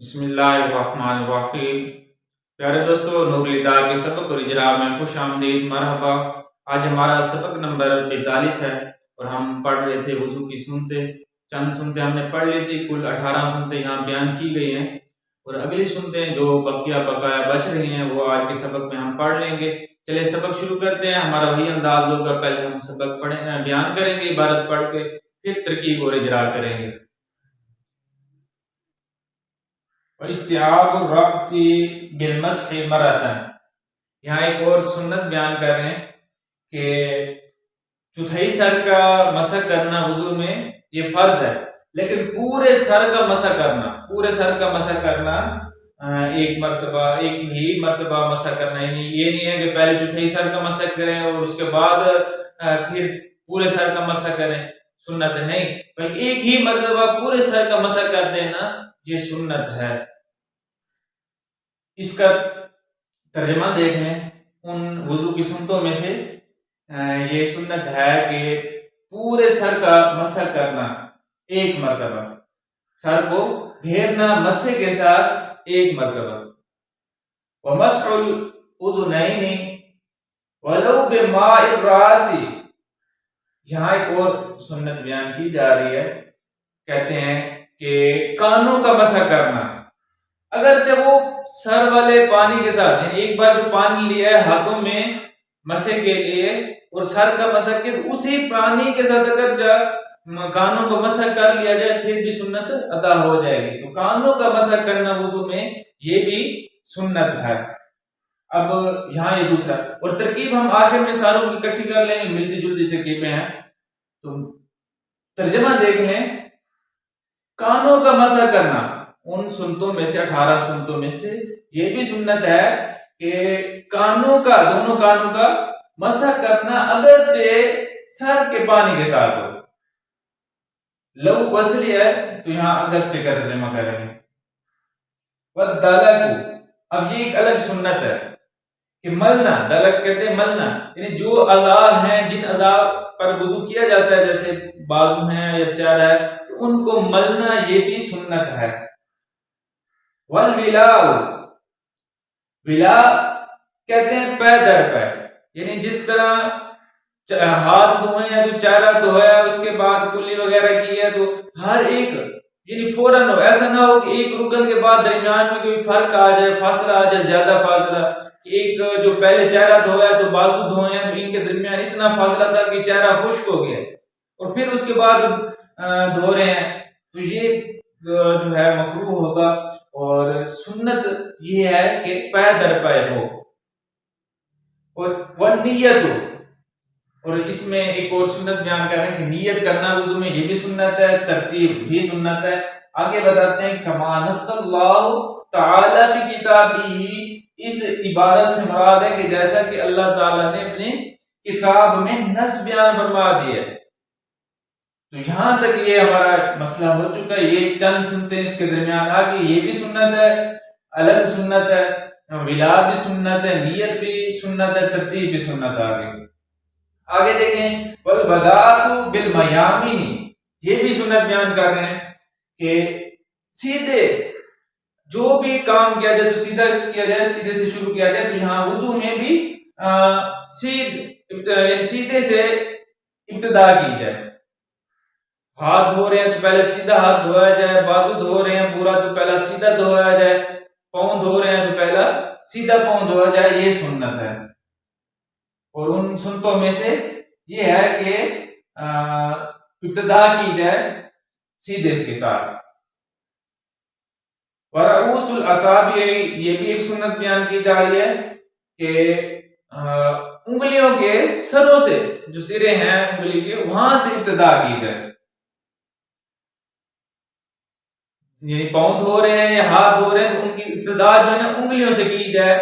بسم اللہ الرحمن الرحیم۔ پیارے دوستو، نور الہدایہ کے سبق اور اجرا میں خوش آمدید، مرحبا۔ آج ہمارا سبق نمبر 42 ہے اور ہم پڑھ رہے تھے وضو کی سنتیں۔ چند سنتیں ہم نے پڑھ لی تھی، کل 18 سنتیں یہاں بیان کی گئی ہیں، اور اگلی سنتیں جو بقایا بچ رہی ہیں وہ آج کے سبق میں ہم پڑھ لیں گے۔ چلے سبق شروع کرتے ہیں۔ ہمارا وہی انداز ہوگا، پہلے ہم سبق بیان کریں گے عبارت پڑھ کے، پھر ترکیب اور اجرا کریں گے۔ استعاب الرأس بالمسح مرتن، یہاں ایک اور سنت بیان کر رہے ہیں کہ چوتھائی سر کا مسح کرنا وضو میں یہ فرض ہے، لیکن پورے سر کا مسح کرنا ایک ہی مرتبہ مسح کرنا، یعنی یہ نہیں ہے کہ پہلے چوتھائی سر کا مسح کریں اور اس کے بعد پھر پورے سر کا مسح کریں، سنت نہیں، بلکہ ایک ہی مرتبہ پورے سر کا مسح کر دینا یہ سنت ہے۔ اس کا ترجمہ دیکھ لیں، ان وضو کی سنتوں میں سے یہ سنت ہے کہ پورے سر کا مسح کرنا ایک مرتبہ، سر کو گھیرنا مسح کے ساتھ ایک مرتبہ۔ ومسح الاذنین ولو بماء الراس، یہاں ایک اور سنت بیان کی جا رہی ہے، کہتے ہیں کہ کانوں کا مسح کرنا، اگر جب وہ سر والے پانی کے ساتھ، یعنی ایک بار جو پانی لیا ہے ہاتھوں میں مسح کے لیے اور سر کا مسح کے، اسی پانی کے ساتھ اگر کانوں کا مسح کر لیا جائے پھر بھی سنت ادا ہو جائے گی۔ تو کانوں کا مسح کرنا وضو میں یہ بھی سنت ہے۔ اب یہاں یہ دوسرا، اور ترکیب ہم آخر میں ساروں کی اکٹھی کر لیں، ملتی جلتی ترکیبیں ہیں، تو ترجمہ دیکھ لیں۔ کانوں کا مسح کرنا ان سنتوں میں سے 18 سنتوں میں سے یہ بھی سنت ہے کہ دونوں کانوں کا مسح کرنا اگرچہ سر کے پانی کے ساتھ ہو۔ لو وصلی ہے تو یہاں اگرچہ کا ترجمہ کریں گے۔ وَالدَّلَقُ، اب یہ ایک الگ سنت ہے کہ ملنا، دلق کہتے ہیں ملنا، یعنی جو اعضاء ہیں، جن اعضاء پر وضو کیا جاتا ہے جیسے بازو ہیں یا چہرہ ہے، تو ان کو ملنا یہ بھی سنت ہے۔ والولاء، ولا کہتے ہیں پے در پے، یعنی جس طرح ہاتھ دھوئے یا تو چہرہ دھویا اس کے بعد کلی وغیرہ کی ہے تو ہر ایک یعنی فوراً ہو، ایسا نہ ہو کہ ایک رکن کے بعد درمیان میں کوئی فرق آ جائے، فاصلہ آ جائے، زیادہ فاصلہ، ایک جو پہلے چہرہ دھویا تو بازو دھوئے ہیں تو ان کے درمیان اتنا فاصلہ تھا کہ چہرہ خشک ہو گیا اور پھر اس کے بعد دھو رہے ہیں، تو یہ جو ہے مکروہ ہوگا، اور سنت یہ ہے کہ پے در پے ہو۔ اور والنیت، اور اس میں ایک اور سنت بیان کر رہے ہیں کہ نیت کرنا وضو میں یہ بھی سنت ہے، ترتیب بھی سنت ہے۔ آگے بتاتے ہیں کما نص اللہ تعالی فی کتابہ، اس عبارت سے مراد ہے کہ جیسا کہ اللہ تعالیٰ نے اپنے کتاب میں نص بیان فرما دیا ہے۔ تو یہاں تک یہ ہمارا مسئلہ ہو چکا ہے، یہ چند سنتیں اس کے درمیان آ گئی، یہ بھی سنت ہے، الگ سنت ہے، ولا بھی سنت ہے، نیت بھی سنت ہے، ترتیب بھی سنت آ گئی۔ آگے دیکھیں والبداءۃ بالمیامین، یہ بھی سنت بیان کر رہے ہیں کہ سیدھے جو بھی کام کیا جائے تو سیدھا کیا جائے، سیدھے سے شروع کیا جائے، تو یہاں وضو میں بھی سیدھے سے ابتدا کی جائے۔ ہاتھ دھو رہے ہیں تو پہلے سیدھا ہاتھ دھویا جائے، بازو دھو رہے ہیں پورا تو پہلا سیدھا دھویا جائے، پاؤں دھو رہے ہیں تو پہلا سیدھا پاؤں دھویا جائے، یہ سنت ہے۔ اور ان سنتوں میں سے یہ ہے کہ ابتدا کی جائے سیدھے کے ساتھ۔ ورؤوس الاصابع، یہ بھی ایک سنت بیان کی جا رہی ہے کہ انگلیوں کے سروں سے، جو سرے ہیں انگلی کے، وہاں سے ابتدا کی جائے، یعنی پاؤں دھو رہے ہیں یا ہاتھ دھو رہے ہیں تو ان کی ابتدا جو ہے نا انگلیوں سے کی جائے،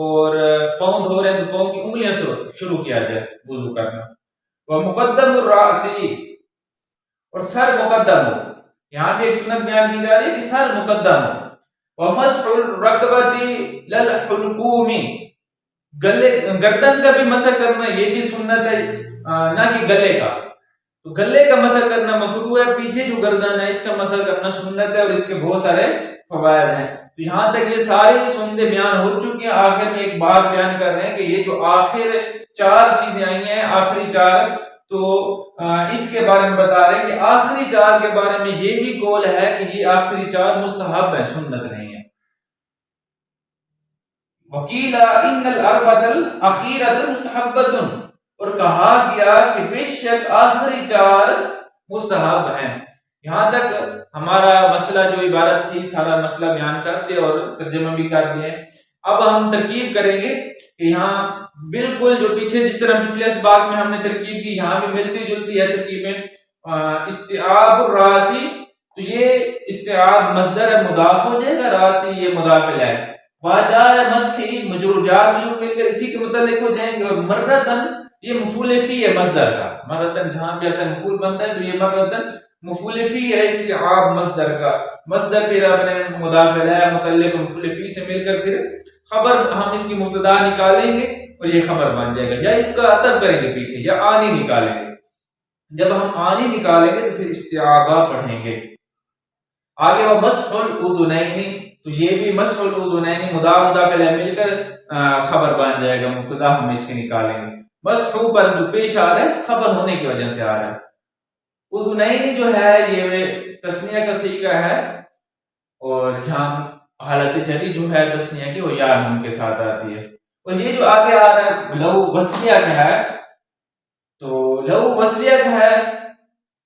اور پاؤں دھو رہے ہیں تو پاؤں کی انگلیوں سے شروع کیا جائے وضو کرنا۔ ومقدم الرأس، اور سر مقدم ہو، یہاں بھی ایک سنت بیان کی جا رہی ہے کہ سر مقدم ہو۔ ومسح الرکبۃ للحلقوم، گردن کا بھی مسح کرنا یہ بھی سنت ہے، نہ کہ گلے کا، تو گلے کا مسح کرنا مکروہ ہے، پیچھے جو گردن ہے اس کا مسح کرنا سنت ہے، اور اس کے بہت سارے فوائد ہیں۔ تو یہاں تک یہ ساری سنتیں بیان ہو چکی ہیں، آخر میں ایک بات بیان کر رہے ہیں کہ یہ جو آخر 4 چیزیں آئی ہیں، آخری 4، تو اس کے بارے میں بتا رہے ہیں کہ آخری 4 کے بارے میں یہ بھی قول ہے کہ یہ آخری 4 مستحب ہے، سنت نہیں ہے۔ وکیل ان الاربعۃ الاخیرۃ مستحبۃ، اور کہا گیا کہ بے شک آخری 4 مستحب ہیں۔ یہاں تک ہمارا مسئلہ جو عبارت تھی سارا مسئلہ بیان کرتے اور ترجمہ بھی کر دیا۔ اب ہم ترکیب کریں گے کہ یہاں بالکل جو پیچھے جس طرح پچھلے اسباق میں ہم نے ترکیب کی، یہاں بھی ملتی جلتی ہے ترکیبیں۔ استعاب الراسی، تو یہ استعاب مصدر ہے، مضاف ہو جائے گا، راسی یہ مضاف ہے، واجہ مسحی مجرور جار مجرور مل کر اسی کے متعلق ہو جائیں گے، اور مرتن یہ مفعول فی ہے مصدر کا، مرتن جہاں بھی آتا ہے مفعول بنتا ہے تو یہ مرتن مفعول فی ہے استعاب مصدر کا، مصدر پھر اپنے مضاف الیہ متعلق مفعول فی سے مل کر پھر خبر، ہم اس کی مبتدا نکالیں گے اور یہ خبر بن جائے گا، یا اس کا عطف کریں گے پیچھے، یا آنی نکالیں گے۔ جب ہم آنی نکالیں گے تو پھر استعابہ پڑھیں گے آگے۔ وہ مسح الاذنین، تو یہ بھی مسح الاذنین مضاف الیہ مل کر خبر بن جائے گا، مبتدا ہم اس کے نکالیں گے۔ مسح پر جو پیش آ رہا ہے خبر ہونے کی وجہ سے آ رہا ہے۔ اذنین جو ہے یہ تثنیہ کا صیغہ ہے، اور یہاں حالت جری جو ہے تثنیہ کی وہ یا نون کے ساتھ آتی ہے۔ اور یہ جو آگے آ رہا ہے لو وصلیہ کا ہے، تو لو وصلیہ کا ہے،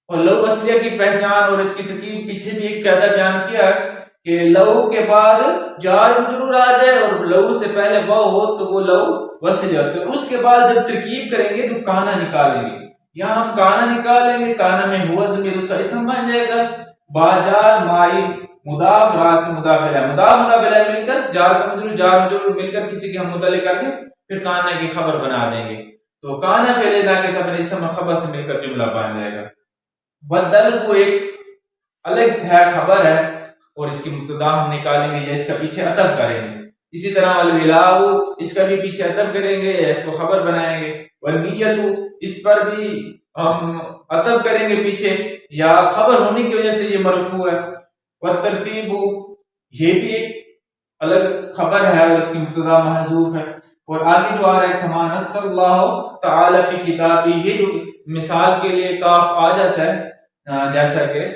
اور لو وصلیہ کی پہچان اور اس کی ترکیب پیچھے بھی ایک قاعدہ بیان کیا کہ لو کے بعد جار مجرور آ جائے اور لو سے پہلے واو ہو تو وہ لو وصلیہ ہوتی ہے، اور اس کے بعد جب ترکیب کریں گے تو کانا نکالیں گے، یہاں ہم کانا نکالیں گے، کانا میں ہوا ضمیر اس کا اسم بن جائے گا، باجار مائی مضاف راس مضاف الیہ، مضاف الیہ مل کر جار مجرور مل کر کسی کے ہم متعلق کر کے پھر کانا کی خبر بنا دیں گے، تو کانا فعل ناقص اپنے اسم اور خبر سے مل کر جملہ بن جائے گا۔ بدل کو ایک الگ ہے خبر ہے، اور اس کی مبتدا ہم نکالیں گے یا اس کا پیچھے عطف کریں گے، اسی طرح والولاء اس کا بھی پیچھے عطف کریں گے یا اس کو خبر بنائیں گے، والنیت اس پر بھی ہم عطف کریں گے پیچھے یا خبر ہونے کی وجہ سے یہ مرفوع ہے، والترتیب یہ بھی ایک الگ خبر ہے اور اس کی مبتدا محذوف ہے، اور آگے جو آ رہا ہے کما نص اللہ تعالی فی کتابی، یہ جو مثال کے لیے کاف آ جاتا ہے جیسا کہ،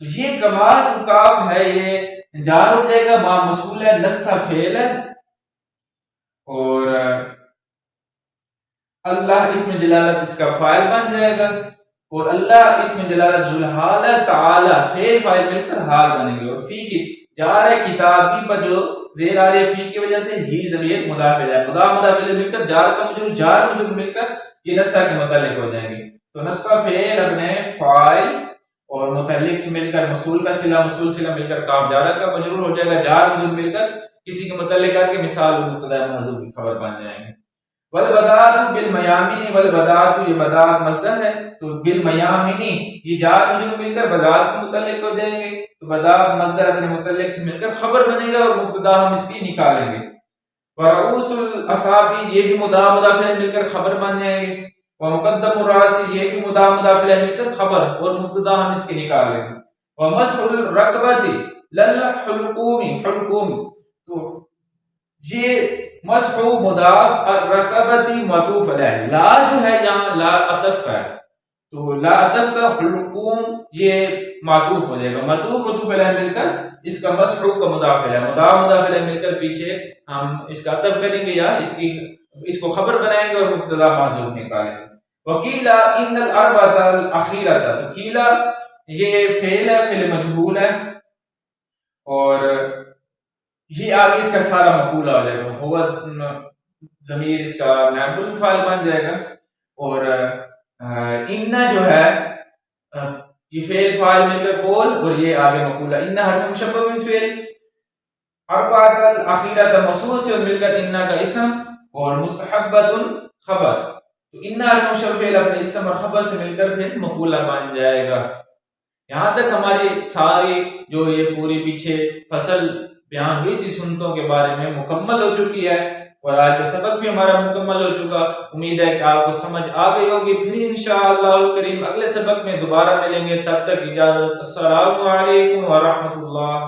تو یہ کما جو کاف ہے یہ جار ہو جائے گا، با مسئول ہے، نص فعل ہے، اور اللہ اسم جلالت اس کا فاعل بن جائے گا، اور اللہ اسم جلالت ذوالحال ہے، تعالی فعل فاعل مل کر حال بنے گے، اور فی کی جار ہے کتابی پر جو زیر آ رہی ہے فی کی وجہ سے ہی ضمیر مضاف الیہ، مضاف الیہ مل کر جار کا مجرور جار مجرور مل کر یہ نصا کے متعلق ہو جائیں گے، تو نصا فعل اپنے فاعل اور متعلق سے مل کر مصول کا صلہ مصول صلہ مل کر کاف جارہ کا مجرور ہو جائے گا، جار مجرور مل کر کسی کے متعلق کر کے مثال مبتدا محذوف کی خبر بن جائیں گے۔ والبداۃ بالمیامین، والبداۃ یہ بداۃ مصدر ہے تو بالمیامین یہ جار مجرور مل کر بداۃ کے متعلق ہو جائیں گے، تو بداۃ مصدر اپنے متعلق سے مل کر خبر بنے گا اور مبتدا ہم اس کی نکالیں گے۔ ورؤوس الاصابع یہ بھی مضاف مل کر خبر بن جائیں گے، ومقدم الراس یہ بھی مضاف مل کر خبر اور مبتدا ہم اس کی نکالیں گے۔ ومسح الرکبۃ للحلقوم، حلقوم تو یہ مسح مضاف الرکبۃ معطوف علیہ، لا جو ہے یہاں لا عطف کا ہے، تو لا عطف کا حلقوم یہ معطوف ہو جائے گا، معطوف علیہ مل کر اس کا مسح کا مضاف علیہ مل کر پیچھے ہم اس کا عطف کریں گے یا اس کو خبر بنائیں گے اور مبتدا محذوف نکالیں گے۔ وکیلا ان الاربعۃ الاخیرۃ، تو کیلا یہ فعل ہے، فعل مجہول ہے، اور یہ آگے اس کا سارا مقولہ ہو جائے گا، ہوا ضمیر اس کا نائب الفاعل بن جائے گا، اور ان جو ہے یہ فعل فاعل مل کر قول اور یہ آگے مقولہ، ان حرف مشبہ بالفعل، اربعۃ الاخیرۃ مصحوح سے مل کر ان کا اسم اور مستحبۃ خبر، تو ان حرف مشبہ فعل اپنے اسم اور خبر سے مل کر پھر مقولہ بن جائے گا۔ یہاں تک ہماری ساری جو یہ پوری پیچھے فصل بیان ہوئی تھی سنتوں کے بارے میں مکمل ہو چکی ہے، اور آج کا سبق بھی ہمارا مکمل ہو چکا. امید ہے کہ آپ کو سمجھ آ گئی ہوگی. پھر انشاءاللہ الکریم اگلے سبق میں دوبارہ ملیں گے. تب تک اجازت. السلام علیکم ورحمۃ اللہ.